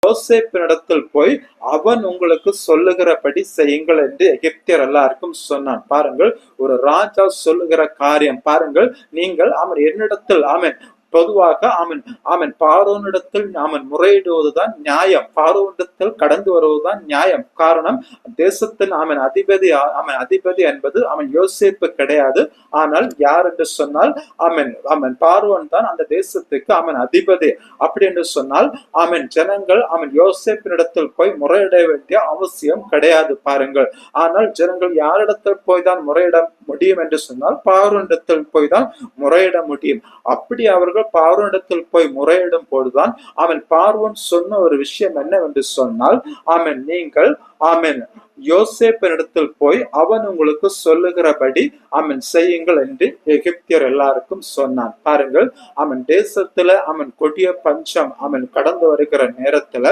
யோசேப்பினிடத்தில் போய் அவன் உங்களுக்கு சொல்லுகிறபடி செய்யுங்கள் என்று எகிப்தியர் எல்லாருக்கும் சொன்னான். பாருங்கள், ஒரு ராஜா சொல்லுகிற காரியம் பாருங்கள். நீங்கள் அவன் என்னிடத்தில் ஆமென் பொதுவாக ஆமன் ஆமன் பார்வோனிடத்தில் ஆமன் முறையிடுவதுதான் நியாயம். பார்வோனிடத்தில் கடந்து வருவதுதான் நியாயம். காரணம், தேசத்தின் ஆமன் அதிபதி அதிபதி என்பது அவன் யோசேப்பு கிடையாது. ஆனால் யார் என்று சொன்னால் ஆமன் ஆமன் பார்வோன் தான் அந்த தேசத்துக்கு அவன் அதிபதி. அப்படி என்று சொன்னால் ஆமன் ஜனங்கள் அவன் யோசேப்பினிடத்தில் போய் முறையிட வேண்டிய அவசியம் கிடையாது. பாருங்கள், ஆனால் ஜனங்கள் யாரிடத்தில் போய் தான் முறையிட முடியும் என்று சொன்னால் பார்வோனிடத்தில் போய் தான் முறையிட முடியும். அப்படி அவர்கள் பார்வோனிடத்தில் போய் முறையிடும் போதுதான் அவன் பார்வோன் சொன்ன ஒரு விஷயம் என்னவென்று சொன்னால், ஆமென், நீங்கள் ஆமென் யோசேப்பினிடத்தில் போய் அவன் உங்களுக்கு சொல்லுகிறபடி அவன் செய்யுங்கள் என்று எகிப்தியர் எல்லாருக்கும் சொன்னான். பாருங்கள், அவன் தேசத்துல அவன் கொடிய பஞ்சம் அவன் கடந்து வருகிற நேரத்துல